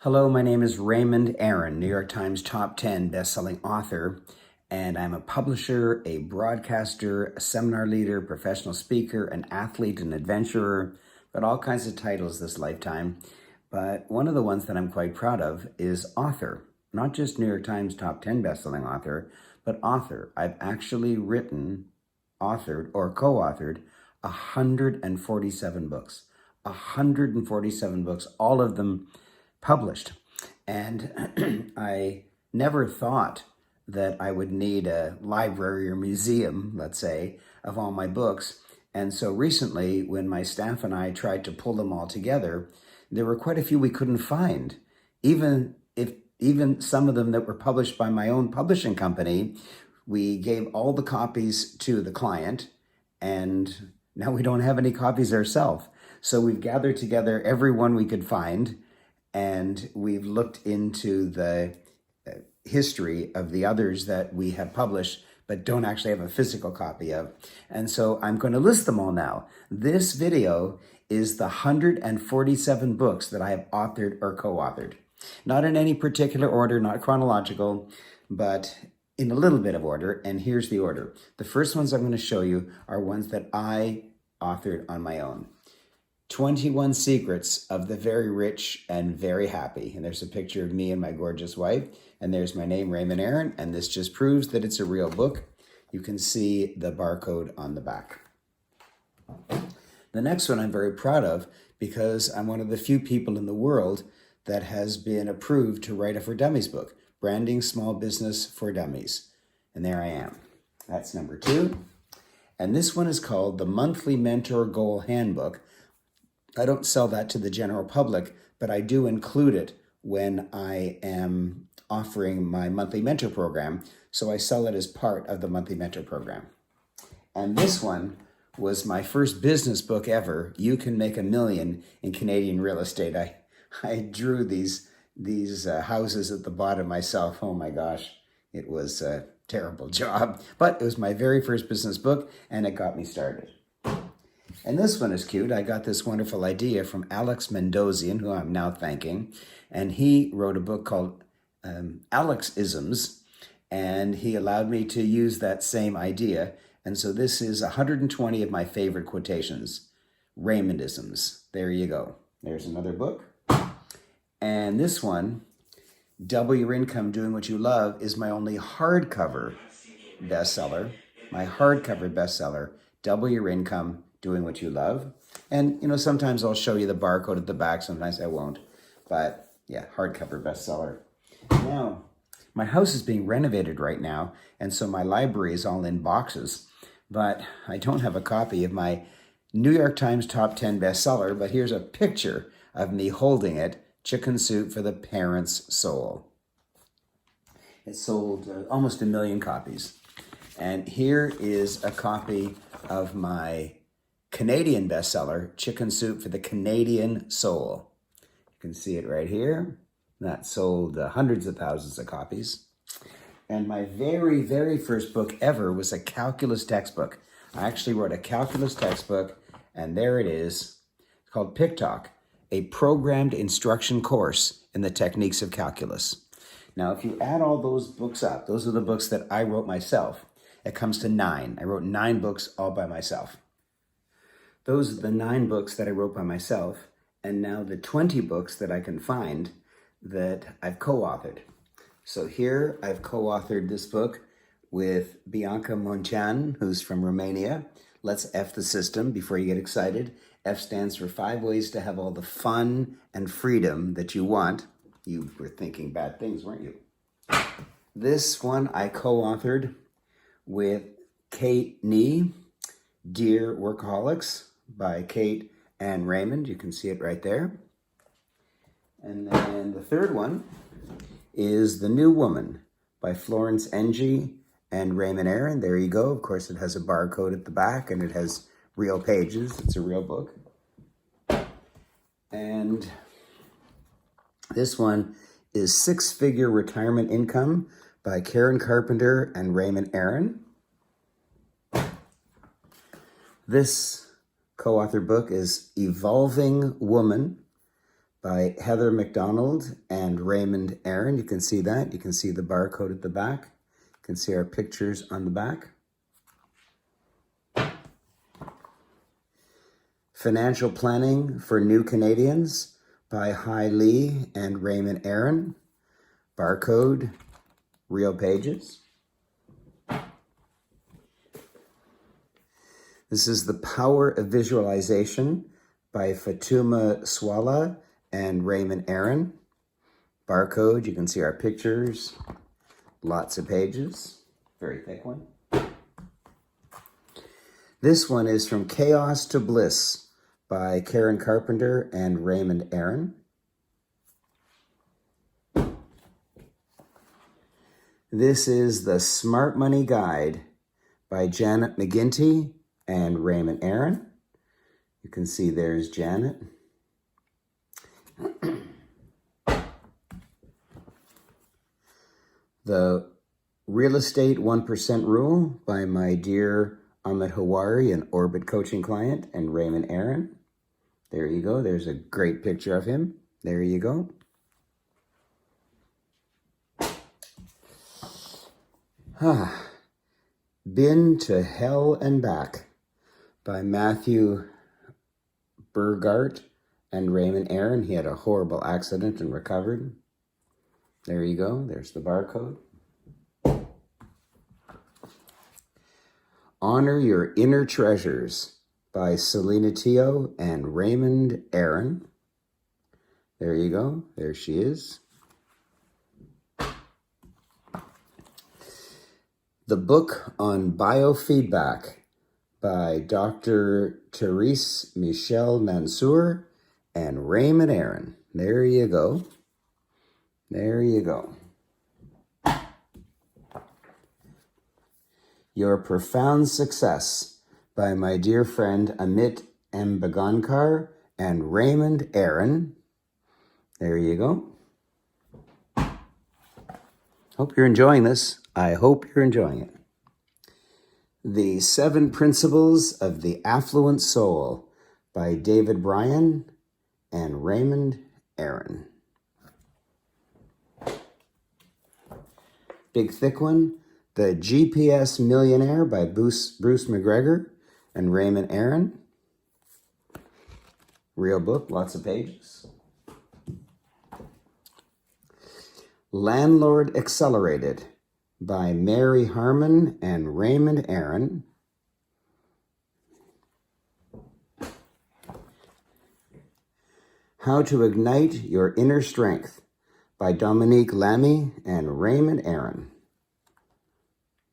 Hello, my name is Raymond Aaron, New York Times top 10 best-selling author, and I'm a publisher, a broadcaster, a seminar leader, professional speaker, an athlete, an adventurer, got all kinds of titles this lifetime. But one of the ones that I'm quite proud of is author. Not just New York Times top 10 best-selling author, but author. I've actually written, authored, or co-authored 147 books. 147 books, all of them published. And I never thought that I would need a library or museum, let's say, of all my books. And so recently, when my staff and I tried to pull them all together, there were quite a few we couldn't find. Even some of them that were published by my own publishing company, we gave all the copies to the client, and now we don't have any copies ourselves. So we've gathered together every one we could find, and we've looked into the history of the others that we have published but don't actually have a physical copy of. And so I'm going to list them all now. This video is the 147 books that I have authored or co-authored. Not in any particular order, not chronological, but in a little bit of order. And here's the order. The first ones I'm going to show you are ones that I authored on my own. 21 Secrets of the Very Rich and Very Happy. And there's a picture of me and my gorgeous wife. And there's my name, Raymond Aaron. And this just proves that it's a real book. You can see the barcode on the back. The next one I'm very proud of because I'm one of the few people in the world that has been approved to write a For Dummies book, Branding Small Business for Dummies. And there I am. That's number 2. And this one is called the Monthly Mentor Goal Handbook. I don't sell that to the general public, but I do include it when I am offering my monthly mentor program. So I sell it as part of the monthly mentor program. And this one was my first business book ever. You Can Make $1 Million in Canadian Real Estate. I drew these houses at the bottom myself. Oh my gosh, it was a terrible job. But it was my very first business book, and it got me started. And this one is cute. I got this wonderful idea from Alex Mendozian, who I'm now thanking. And he wrote a book called Alex-isms, and he allowed me to use that same idea. And so this is 120 of my favorite quotations. Raymond-isms. There you go. There's another book. And this one, Double Your Income Doing What You Love, is my only hardcover bestseller. My hardcover bestseller, Double Your Income Doing What You Love. And, you know, sometimes I'll show you the barcode at the back. Sometimes I won't. But, yeah, hardcover bestseller. Now, my house is being renovated right now, and so my library is all in boxes. But I don't have a copy of my New York Times top 10 bestseller, but here's a picture of me holding it, Chicken Soup for the Parent's Soul. It sold almost 1 million copies. And here is a copy of my Canadian bestseller, Chicken Soup for the Canadian Soul. You can see it right here. That sold hundreds of thousands of copies. And my very, very first book ever was a calculus textbook. I actually wrote a calculus textbook, and there it is. It's called Pick Talk, a programmed instruction course in the techniques of calculus. Now, if you add all those books up, those are the books that I wrote myself. It comes to 9. I wrote 9 books all by myself. Those are the 9 books that I wrote by myself, and now the 20 books that I can find that I've co-authored. So here I've co-authored this book with Bianca Moncean, who's from Romania. Let's F the system before you get excited. F stands for 5 ways to have all the fun and freedom that you want. You were thinking bad things, weren't you? This one I co-authored with Kate Nee, Dear Workaholics, by Kate and Raymond. You can see it right there. And then the third one is The New Woman by Florence Ng and Raymond Aaron. There you go. Of course, it has a barcode at the back, and it has real pages. It's a real book. And this one is Six-Figure Retirement Income by Karen Carpenter and Raymond Aaron. This co-author book is Evolving Woman by Heather McDonald and Raymond Aaron. You can see that. You can see the barcode at the back. You can see our pictures on the back. Financial Planning for New Canadians by Hai Lee and Raymond Aaron. Barcode, real pages. This is The Power of Visualization by Fatuma Swala and Raymond Aaron. Barcode, you can see our pictures, lots of pages, very thick one. This one is From Chaos to Bliss by Karen Carpenter and Raymond Aaron. This is The Smart Money Guide by Janet McGinty and Raymond Aaron. You can see there's Janet. The Real Estate 1% Rule by my dear Amit Hawari, an Orbit coaching client, and Raymond Aaron. There you go. There's a great picture of him. There you go. Been to Hell and Back by Matthew Burgart and Raymond Aaron. He had a horrible accident and recovered. There you go. There's the barcode. Honor Your Inner Treasures by Selena Teo and Raymond Aaron. There you go. There she is. The Book on Biofeedback by Dr. Therese Michelle Mansour and Raymond Aaron. There you go. There you go. Your Profound Success by my dear friend Amit Mbagankar and Raymond Aaron. There you go. Hope you're enjoying this. I hope you're enjoying it. The 7 Principles of the Affluent Soul by David Bryan and Raymond Aaron. Big thick one. The GPS Millionaire by Bruce McGregor and Raymond Aaron. Real book, lots of pages. Landlord Accelerated by Mary Harmon and Raymond Aaron. How to Ignite Your Inner Strength by Dominique Lamy and Raymond Aaron.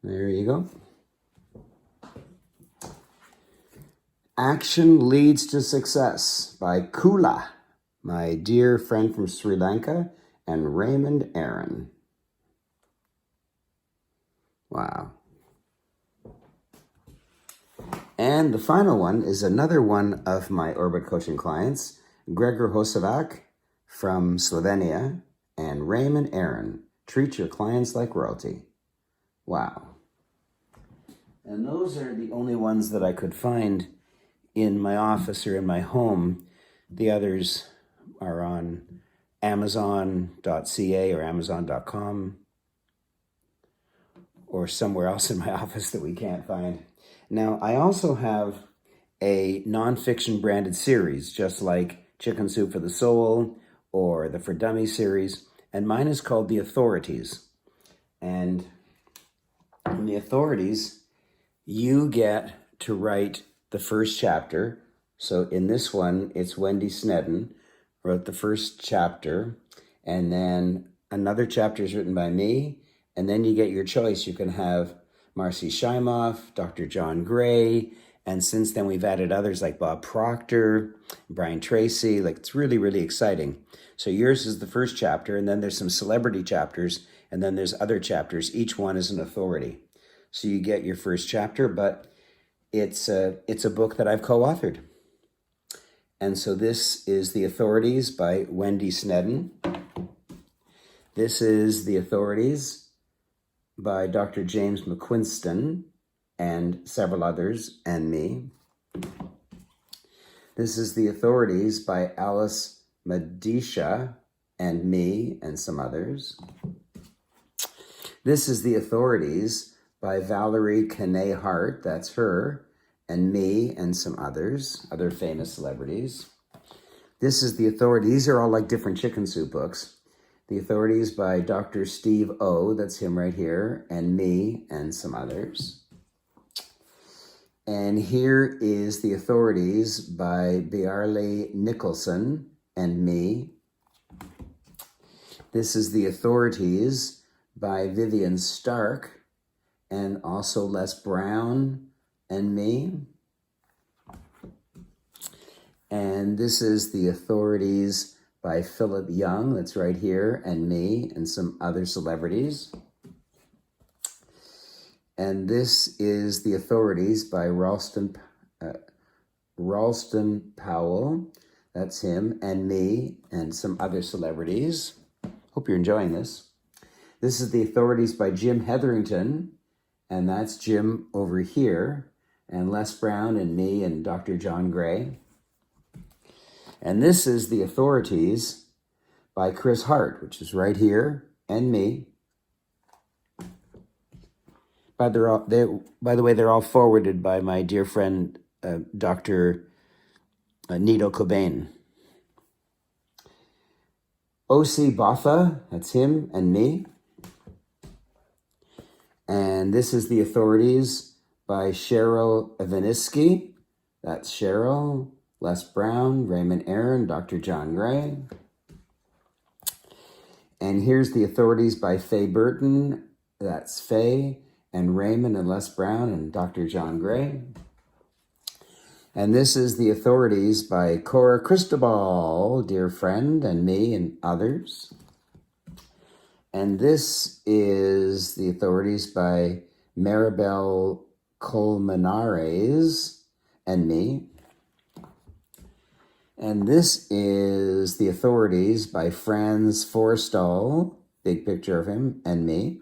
There you go. Action Leads to Success by Kula, my dear friend from Sri Lanka, and Raymond Aaron. Wow. And the final one is another one of my Orbit coaching clients, Gregor Hosevac from Slovenia, and Raymond Aaron. Treat your clients like royalty. Wow. And those are the only ones that I could find in my office or in my home. The others are on Amazon.ca or Amazon.com or somewhere else in my office that we can't find. Now, I also have a nonfiction branded series, just like Chicken Soup for the Soul or the For Dummies series, and mine is called The Authorities. And in The Authorities, you get to write the first chapter. So in this one, it's Wendy Snedden wrote the first chapter, and then another chapter is written by me, and then you get your choice. You can have Marcy Shimoff, Dr. John Gray, and since then we've added others like Bob Proctor, Brian Tracy. Like, it's really, really exciting. So yours is the first chapter, and then there's some celebrity chapters, and then there's other chapters. Each one is an authority. So you get your first chapter, but it's a book that I've co-authored. And so this is The Authorities by Wendy Snedden. This is The Authorities by Dr. James McQuiston and several others and me. This is The Authorities by Alice Madisha, and me, and some others. This is The Authorities by Valerie Kane Hart, that's her, and me, and some others, other famous celebrities. This is The Authorities. These are all like different chicken soup books. The Authorities by Dr. Steve O, that's him right here, and me, and some others. And here is The Authorities by Bjarle Nicholson and me. This is The Authorities by Vivian Stark and also Les Brown and me. And this is The Authorities by Philip Young, that's right here, and me, and some other celebrities. And this is The Authorities by Ralston Powell, that's him, and me, and some other celebrities. Hope you're enjoying this. This is The Authorities by Jim Hetherington, and that's Jim over here, and Les Brown, and me, and Dr. John Gray. And this is The Authorities by Chris Hart, which is right here, and me. By the way, they're all forwarded by my dear friend, Dr. Nido Cobain. O.C. Botha, that's him and me. And this is The Authorities by Cheryl Evaniski. That's Cheryl, Les Brown, Raymond Aaron, Dr. John Gray. And here's The Authorities by Faye Burton. That's Faye and Raymond and Les Brown and Dr. John Gray. And this is The Authorities by Cora Cristobal, dear friend, and me and others. And this is The Authorities by Maribel Colmenares and me. And this is The Authorities by Franz Forstall, big picture of him, and me.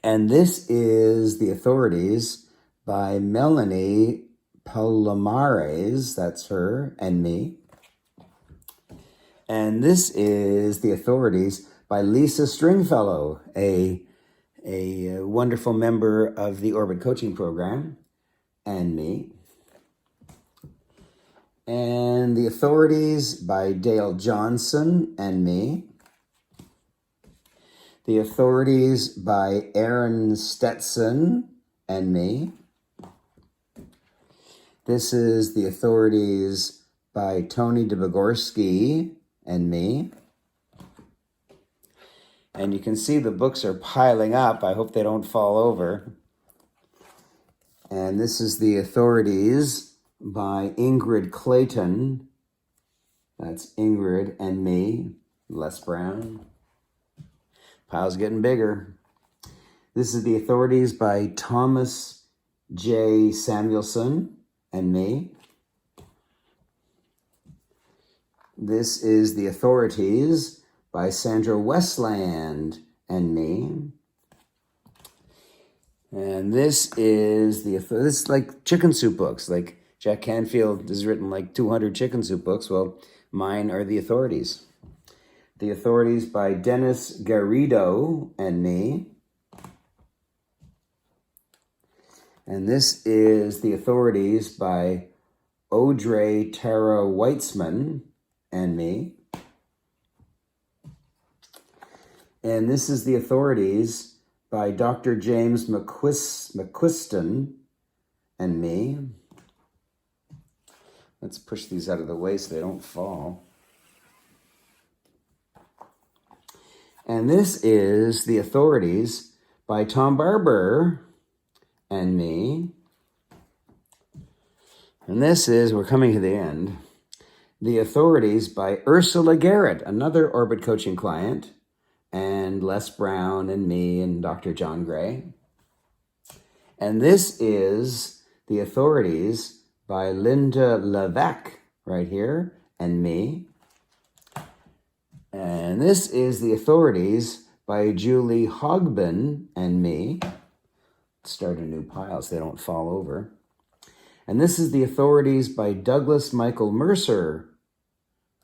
And this is The Authorities by Melanie Palomares, that's her, and me. And this is The Authorities by Lisa Stringfellow, a wonderful member of the Orbit Coaching Program, and me. And The Authorities by Dale Johnson and me. The Authorities by Aaron Stetson and me. This is The Authorities by Tony Debogorski and me. And you can see the books are piling up. I hope they don't fall over. And this is The Authorities by Ingrid Clayton. That's Ingrid and me, Les Brown. Pile's getting bigger. This is The Authorities by Thomas J. Samuelson and me. This is The Authorities by Sandra Westland and me. And this is this is like chicken soup books. Like Jack Canfield has written like 200 chicken soup books. Well, mine are The Authorities. The Authorities by Dennis Garrido and me. And this is The Authorities by Audrey Tara Weitzman and me. And this is The Authorities by Dr. James McQuiston and me. Let's push these out of the way so they don't fall. And this is The Authorities by Tom Barber and me. And this is, we're coming to the end, The Authorities by Ursula Garrett, another Orbit Coaching client, and Les Brown and me and Dr. John Gray. And this is The Authorities by Linda Levesque, right here, and me. And this is The Authorities by Julie Hogbin and me. Let's start a new pile so they don't fall over. And this is The Authorities by Douglas Michael Mercer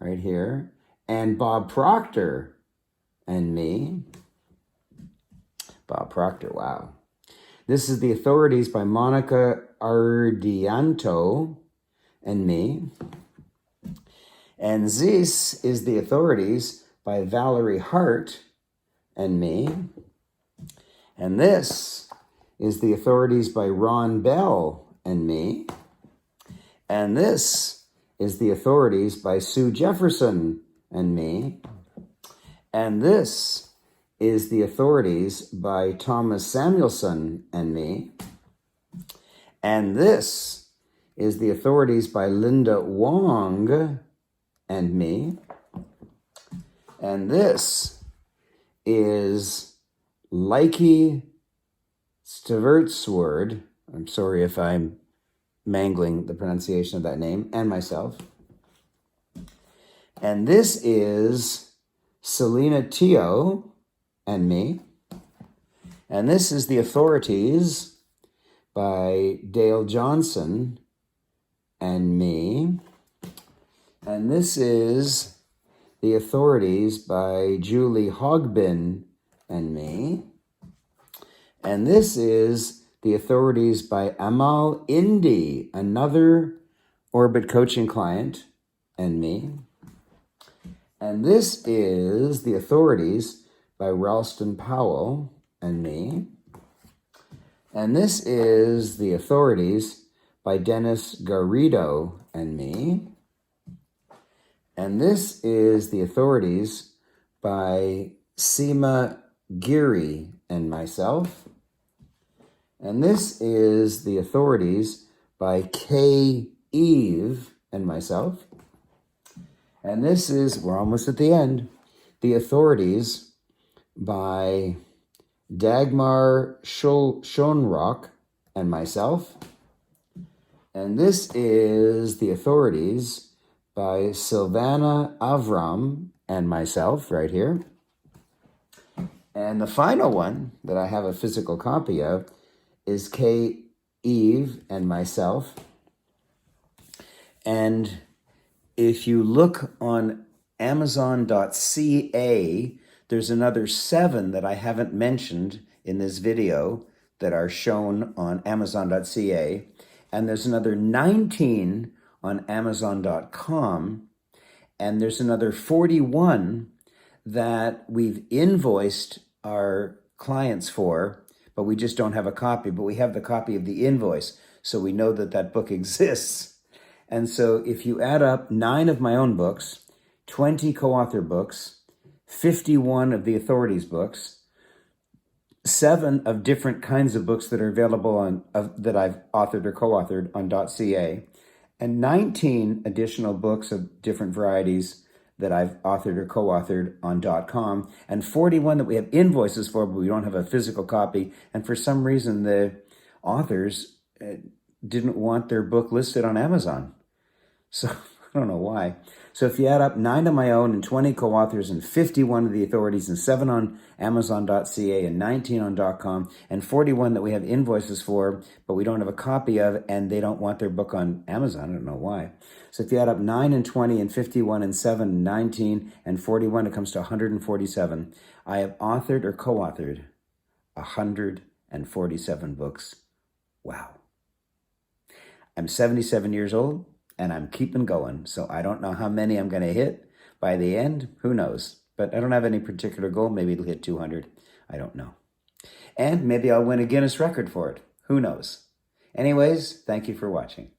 right here, and Bob Proctor and me. Bob Proctor, wow. This is The Authorities by Monica Ardianto and me. And this is The Authorities by Valerie Hart and me. And this is The Authorities by Ron Bell and me. And this is The Authorities by Sue Jefferson and me. And this is The Authorities by Thomas Samuelson and me. And this is The Authorities by Linda Wong and me. And this is Likey Stvertsword. I'm sorry if I'm mangling the pronunciation of that name, and myself. And this is Selena Teo and me. And this is The Authorities by Dale Johnson and me. And this is The Authorities by Julie Hogbin and me. And this is The Authorities by Amal Indy, another Orbit coaching client, and me. And this is The Authorities by Ralston Powell and me. And this is The Authorities by Dennis Garrido and me. And this is The Authorities by Seema Giri and myself. And this is The Authorities by Kay Eve and myself. And this is, we're almost at the end, The Authorities by Dagmar Schonrock and myself. And this is The Authorities by Silvana Avram and myself right here. And the final one that I have a physical copy of is Kay Eve and myself. And if you look on Amazon.ca, there's another 7 that I haven't mentioned in this video that are shown on Amazon.ca. And there's another 19 on Amazon.com. And there's another 41 that we've invoiced our clients for, but we just don't have a copy. But we have the copy of the invoice, so we know that that book exists. And so if you add up 9 of my own books, 20 co-author books, 51 of the Authorities books, 7 of different kinds of books that are available on that I've authored or co-authored on .ca, and 19 additional books of different varieties that I've authored or co-authored on .com, and 41 that we have invoices for, but we don't have a physical copy. And for some reason, the authors didn't want their book listed on Amazon. So I don't know why. So if you add up 9 of my own and 20 co-authors and 51 of the Authorities and 7 on Amazon.ca and 19 on .com and 41 that we have invoices for, but we don't have a copy of, and they don't want their book on Amazon. I don't know why. So if you add up 9 and 20 and 51 and 7 and 19 and 41, it comes to 147. I have authored or co-authored 147 books. Wow. I'm 77 years old. And I'm keeping going. So I don't know how many I'm going to hit by the end. Who knows? But I don't have any particular goal. Maybe it'll hit 200. I don't know. And maybe I'll win a Guinness record for it. Who knows? Anyways, thank you for watching.